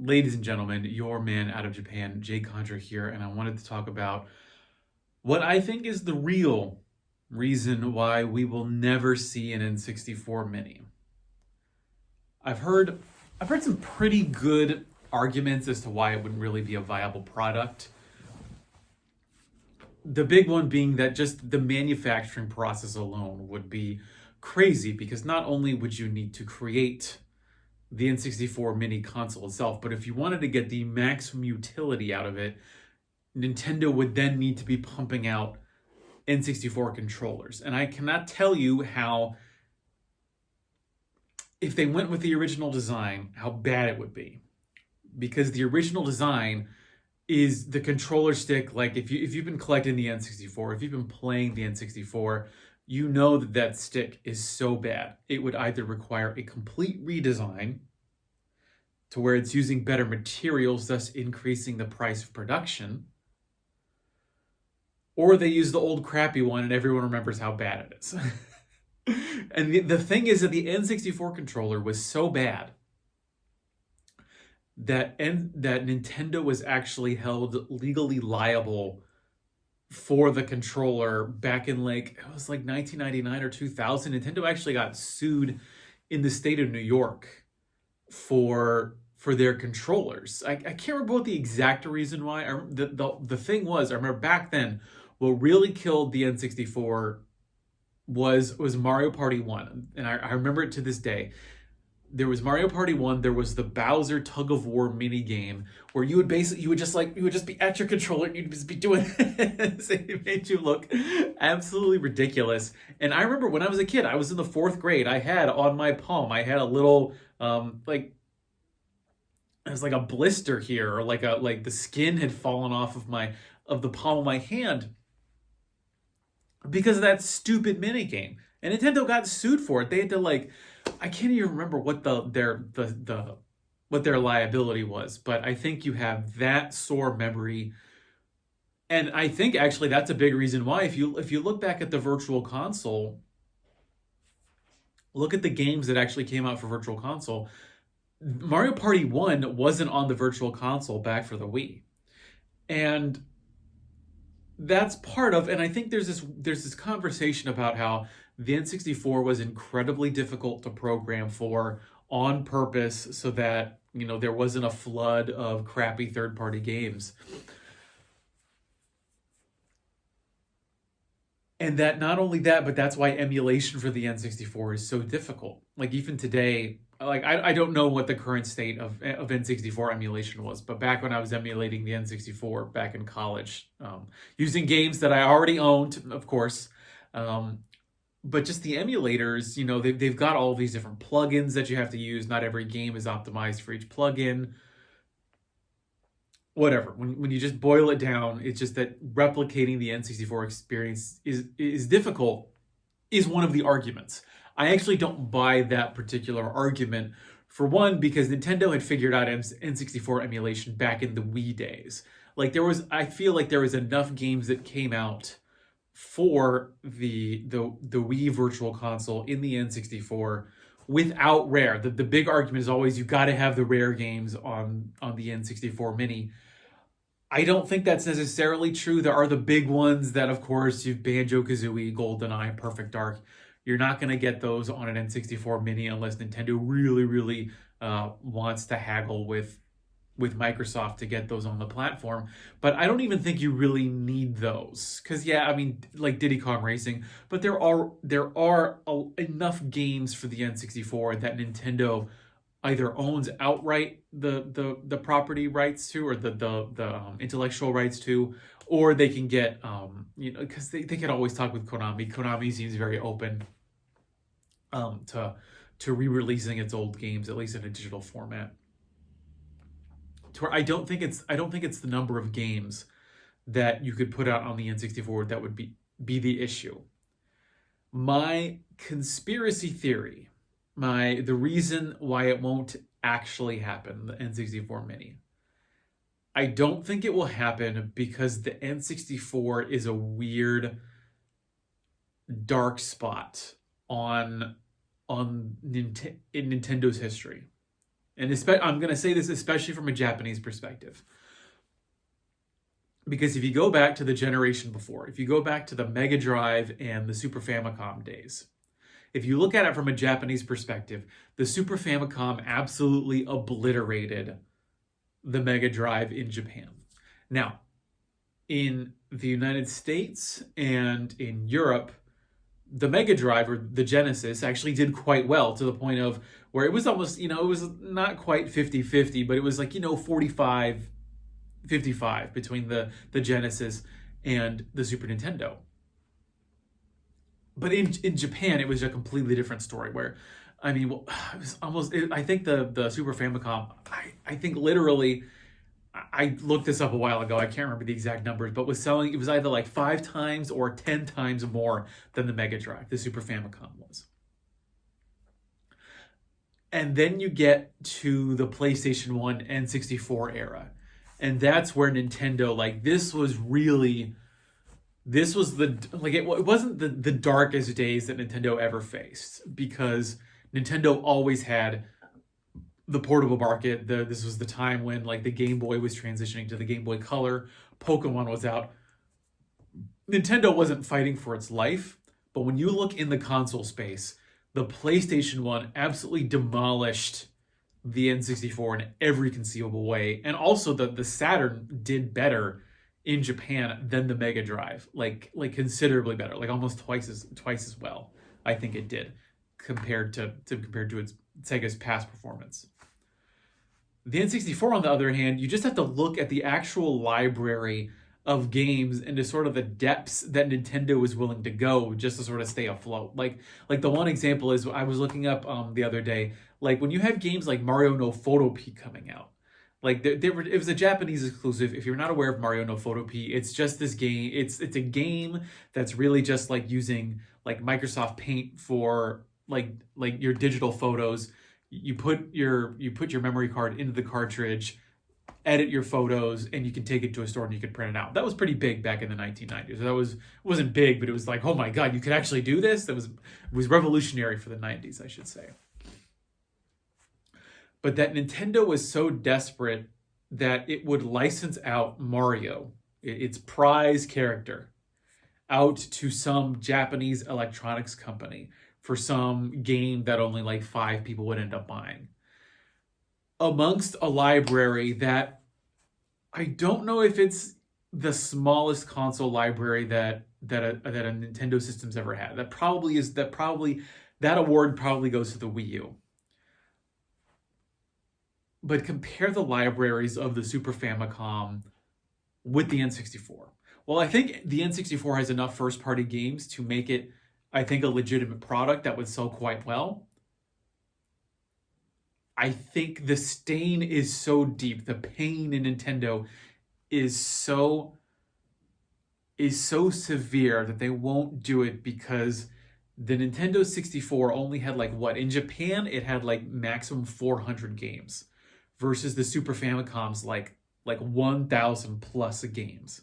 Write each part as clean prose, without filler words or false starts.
Ladies and gentlemen, your man out of Japan, Jay Contra here, and I wanted to talk about what I think is the real reason why we will never see an N64 Mini. I've heard I've heard some pretty good arguments as to why it wouldn't really be a viable product. The big one being that just the manufacturing process alone would be crazy because not only would you need to create the N64 mini console itself, but if you wanted to get the maximum utility out of it, Nintendo would then need to be pumping out N64 controllers. And I cannot tell you how, if they went with the original design, how bad it would be. Because the original design is the controller stick. Like if you've been collecting the N64, if you've been playing the N64, you know that that stick is so bad. It would either require a complete redesign to where it's using better materials, thus increasing the price of production, or they use the old crappy one and everyone remembers how bad it is. And the thing is that the N64 controller was so bad that Nintendo was actually held legally liable for the controller back in it was like 1999 or 2000. Nintendo actually got sued in the state of New York for their controllers. I can't remember what the exact reason why. The thing was, I remember back then, what really killed the N64 was Mario Party 1. And I remember it to this day. There was Mario Party 1, there was the Bowser Tug of War mini game where you would just be at your controller and you'd just be doing this. It made you look absolutely ridiculous. And I remember when I was a kid, I was in the 4th grade, I had on my palm, I had a little it was like a blister here, or like the skin had fallen off of the palm of my hand because of that stupid mini game. And Nintendo got sued for it. They had to I can't even remember what their liability was, but I think you have that sore memory. And I think actually that's a big reason why, if you look back at the Virtual Console, look at the games that actually came out for Virtual Console. Mario Party 1 wasn't on the Virtual Console back for the Wii. And that's part of, and I think there's this conversation about how the N64 was incredibly difficult to program for on purpose so that, there wasn't a flood of crappy third-party games. And that not only that, but that's why emulation for the N64 is so difficult. Like even today, I don't know what the current state of N64 emulation was, but back when I was emulating the N64 back in college, using games that I already owned, of course, but just the emulators, they've got all these different plugins that you have to use. Not every game is optimized for each plugin. Whatever. When you just boil it down, it's just that replicating the N64 experience is difficult, is one of the arguments. I actually don't buy that particular argument, for one, because Nintendo had figured out N64 emulation back in the Wii days. I feel like there was enough games that came out for the Wii Virtual Console in the N64 without Rare. The big argument is always you got to have the Rare games on the N64 Mini. I don't think that's necessarily true. There are the big ones that, of course, you've Banjo-Kazooie, GoldenEye, Perfect Dark. You're not going to get those on an N64 Mini unless Nintendo really, really wants to haggle with Microsoft to get those on the platform. But I don't even think you really need those. Because, like Diddy Kong Racing, but there are enough games for the N64 that Nintendo either owns outright the property rights to, or the intellectual rights to, or they can get, because they can always talk with Konami. Konami seems very open to re-releasing its old games, at least in a digital format. To where I don't think it's the number of games that you could put out on the N64 that would be the issue. My conspiracy theory, the reason why it won't actually happen, the N64 Mini, I don't think it will happen because the N64 is a weird dark spot in Nintendo's history. And I'm going to say this especially from a Japanese perspective. Because if you go back to the generation before, if you go back to the Mega Drive and the Super Famicom days, if you look at it from a Japanese perspective, the Super Famicom absolutely obliterated the Mega Drive in Japan. Now, in the United States and in Europe, the Mega Drive or the Genesis actually did quite well, to the point of where it was almost, it was not quite 50-50, but it was like, 45-55 between the Genesis and the Super Nintendo. But in Japan, it was a completely different story where, it was almost, I think the Super Famicom, I think literally, I looked this up a while ago, I can't remember the exact numbers, but it was either like 5 times or 10 times more than the Mega Drive, the Super Famicom was. And then you get to the PlayStation 1 N64 era. And that's where Nintendo, it wasn't the darkest days that Nintendo ever faced, because Nintendo always had the portable market. This was the time when the Game Boy was transitioning to the Game Boy Color, Pokemon was out. Nintendo wasn't fighting for its life, but when you look in the console space, the PlayStation 1 absolutely demolished the N64 in every conceivable way. And also the Saturn did better in Japan than the Mega Drive, like considerably better, like almost twice as well. I think it did compared to its Sega's past performance. The N64, on the other hand, you just have to look at the actual library of games and to sort of the depths that Nintendo was willing to go just to sort of stay afloat. Like the one example is, I was looking up the other day, when you have games like Mario no Photopea coming out, it was a Japanese exclusive. If you're not aware of Mario no Photopea, it's just this game. It's a game that's really just using Microsoft Paint for your digital photos. You put your memory card into the cartridge, edit your photos, and you can take it to a store and you can print it out. That was pretty big back in the 1990s. It wasn't big, but it was oh my god, you could actually do this. It was revolutionary for the 90s, I should say. But that Nintendo was so desperate that it would license out Mario, its prize character, out to some Japanese electronics company for some game that only 5 people would end up buying. Amongst a library that I don't know if it's the smallest console library that a Nintendo system's ever had. That award probably goes to the Wii U. But compare the libraries of the Super Famicom with the N64. Well, I think the N64 has enough first-party games to make it, I think, a legitimate product that would sell quite well. I think the stain is so deep, the pain in Nintendo is so severe that they won't do it, because the Nintendo 64 only had in Japan it had maximum 400 games, versus the Super Famicom's 1,000 plus games.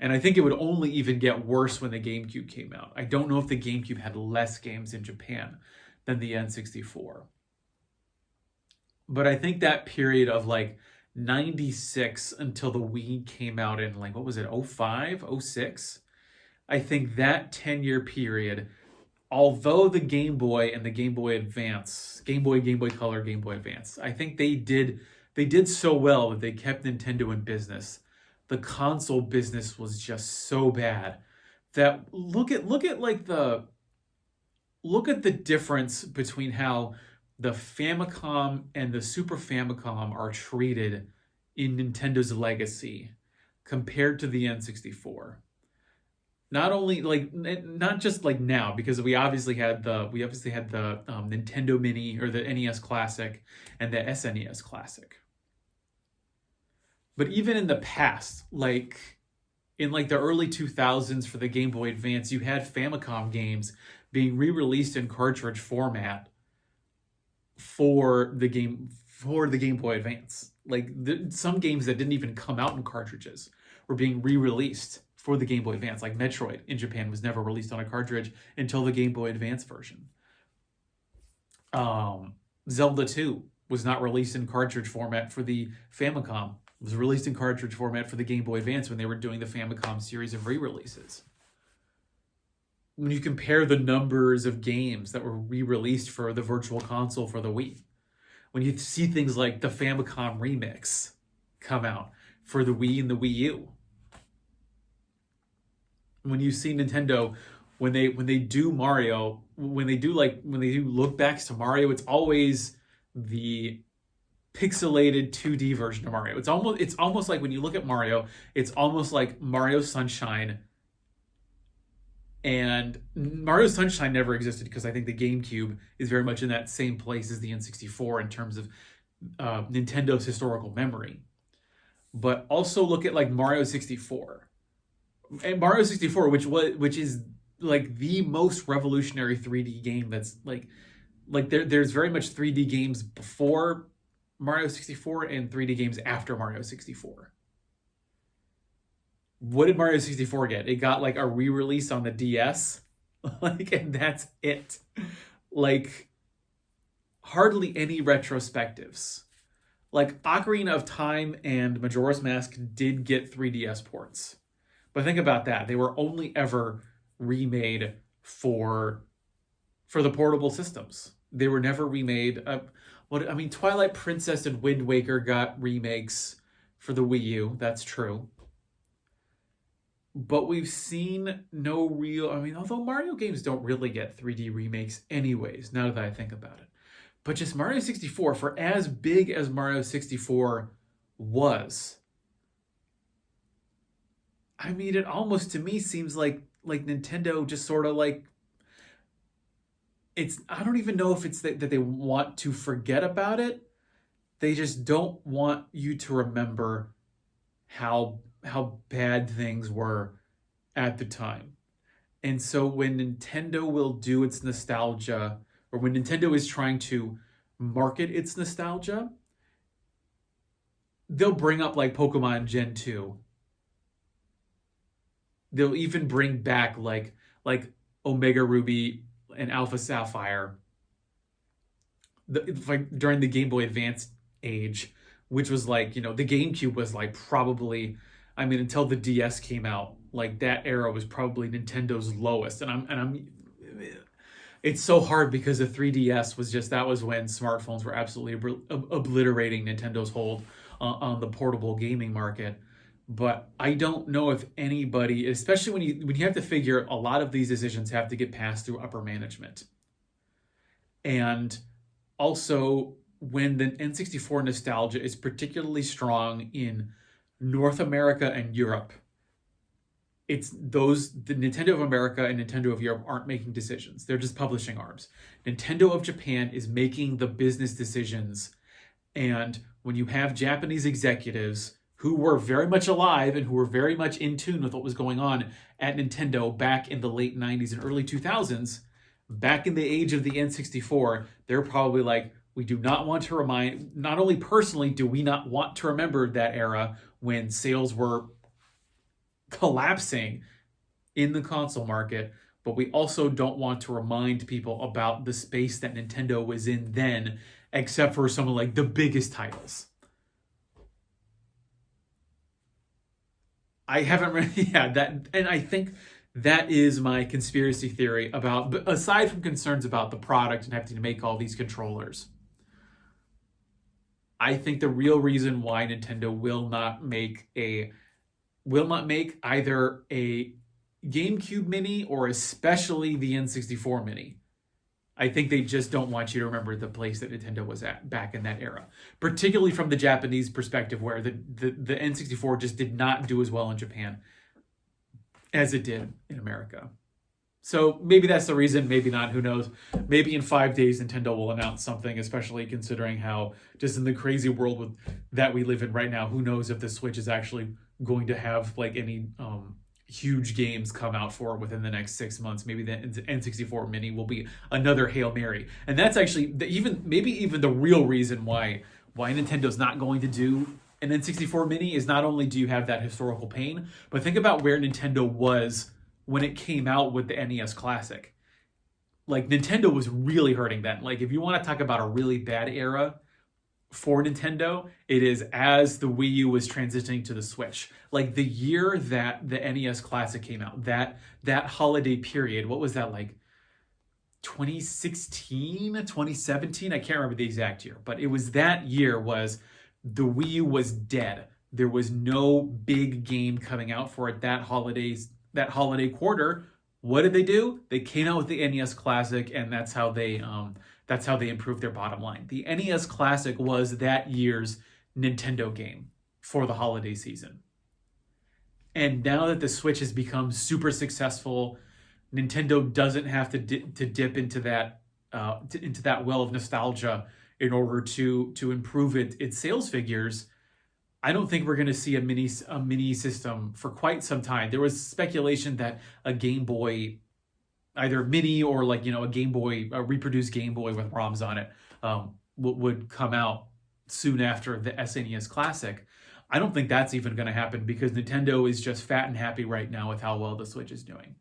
And I think it would only even get worse when the GameCube came out. I don't know if the GameCube had less games in Japan than the N64. But I think that period of 96 until the Wii came out in 05, 06? I think that 10-year period, although the Game Boy and the Game Boy Advance, Game Boy Color, Game Boy Advance, I think they did so well that they kept Nintendo in business. The console business was just so bad that look at the difference between how the Famicom and the Super Famicom are treated in Nintendo's legacy compared to the N64. Not just now, because we obviously had the Nintendo Mini, or the NES Classic, and the SNES Classic. But even in the past, in the early 2000s for the Game Boy Advance, you had Famicom games being re-released in cartridge format for the Game Boy Advance. Some games that didn't even come out in cartridges were being re-released for the Game Boy Advance. Metroid in Japan was never released on a cartridge until the Game Boy Advance version. Zelda 2 was not released in cartridge format for the Famicom. It was released in cartridge format for the Game Boy Advance when they were doing the Famicom series of re-releases. When you compare the numbers of games that were re-released for the Virtual Console for the Wii, when you see things like the Famicom Remix come out for the Wii and the Wii U, when you see Nintendo, when they do Mario, when they do look backs to Mario, it's always the pixelated 2D version of Mario. It's almost like when you look at Mario, it's almost like Mario Sunshine. And Mario Sunshine never existed because I think the GameCube is very much in that same place as the N64 in terms of Nintendo's historical memory. But also look at like Mario 64. And Mario 64, which is like the most revolutionary 3D game that's like there's very much 3D games before Mario 64 and 3D games after Mario 64. What did Mario 64 get? It got like a re-release on the DS. And that's it. Like hardly any retrospectives. Like Ocarina of Time and Majora's Mask did get 3DS ports. But think about that. They were only ever remade for the portable systems. They were never remade. Twilight Princess and Wind Waker got remakes for the Wii U. That's true. But we've seen no real... although Mario games don't really get 3D remakes anyways, now that I think about it. But just Mario 64, for as big as Mario 64 was, it almost to me seems like Nintendo just sort of like... I don't even know if it's that they want to forget about it. They just don't want you to remember how bad things were at the time. And so when Nintendo will do its nostalgia, or when Nintendo is trying to market its nostalgia, they'll bring up like Pokemon Gen 2. They'll even bring back like Omega Ruby and Alpha Sapphire during the Game Boy Advance age, which was the GameCube was probably, until the DS came out, that era was probably Nintendo's lowest. And it's so hard because the 3DS was when smartphones were absolutely obliterating Nintendo's hold on the portable gaming market. But I don't know if anybody, especially when you have to figure a lot of these decisions have to get passed through upper management. And also when the N64 nostalgia is particularly strong in North America and Europe, the Nintendo of America and Nintendo of Europe aren't making decisions. They're just publishing arms. Nintendo of Japan is making the business decisions. And when you have Japanese executives who were very much alive and who were very much in tune with what was going on at Nintendo back in the late 90s and early 2000s, back in the age of the N64, they're probably like, we do not want to not only personally do we not want to remember that era when sales were collapsing in the console market, but we also don't want to remind people about the space that Nintendo was in then, except for some of the biggest titles. I haven't really, that, and I think that is my conspiracy theory about, aside from concerns about the product and having to make all these controllers, I think the real reason why Nintendo will not make either a GameCube Mini or especially the N64 Mini. I think they just don't want you to remember the place that Nintendo was at back in that era, particularly from the Japanese perspective, where the N64 just did not do as well in Japan as it did in America. So maybe that's the reason, maybe not, who knows. Maybe in 5 days Nintendo will announce something, especially considering how just in the crazy world that we live in right now, who knows if the Switch is actually going to have any huge games come out for within the next 6 months. Maybe the N64 Mini will be another Hail Mary. And that's actually maybe even the real reason why Nintendo's not going to do an N64 Mini is not only do you have that historical pain, but think about where Nintendo was when it came out with the NES Classic. Nintendo was really hurting then. If you want to talk about a really bad era, for Nintendo, it is as the Wii U was transitioning to the Switch. Like the year that the NES Classic came out, that holiday period, what was that, like 2016, 2017? I can't remember the exact year, but it was that year was the Wii U was dead. There was no big game coming out for it that holiday quarter. What did they do? They came out with the NES Classic, and that's how they improved their bottom line. The NES Classic was that year's Nintendo game for the holiday season. And now that the Switch has become super successful, Nintendo doesn't have to dip into that well of nostalgia in order to improve its sales figures. I don't think we're going to see a mini system for quite some time. There was speculation that a Game Boy, either mini or like a Game Boy, a reproduced Game Boy with ROMs on it, would come out soon after the SNES Classic. I don't think that's even going to happen because Nintendo is just fat and happy right now with how well the Switch is doing.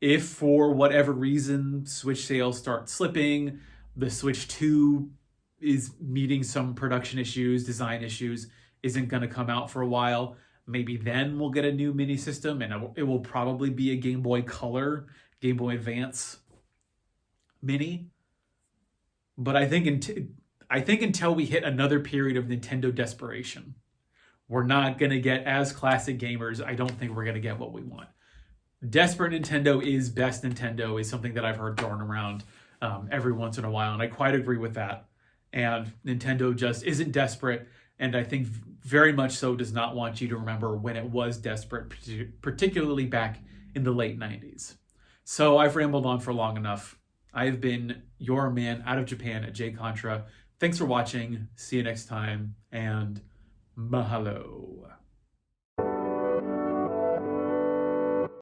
If for whatever reason Switch sales start slipping, the Switch 2 is meeting some production issues, design issues, isn't going to come out for a while, maybe then we'll get a new mini system, and it will probably be a Game Boy Color, Game Boy Advance mini. But I think until we hit another period of Nintendo desperation, we're not going to get, as classic gamers, I don't think we're going to get what we want. Desperate Nintendo is best Nintendo is something that I've heard thrown around every once in a while, and I quite agree with that. And Nintendo just isn't desperate, and I think very much so does not want you to remember when it was desperate, particularly back in the late 90s. So I've rambled on for long enough. I've been your man out of Japan at Jay Contra. Thanks for watching. See you next time, and mahalo.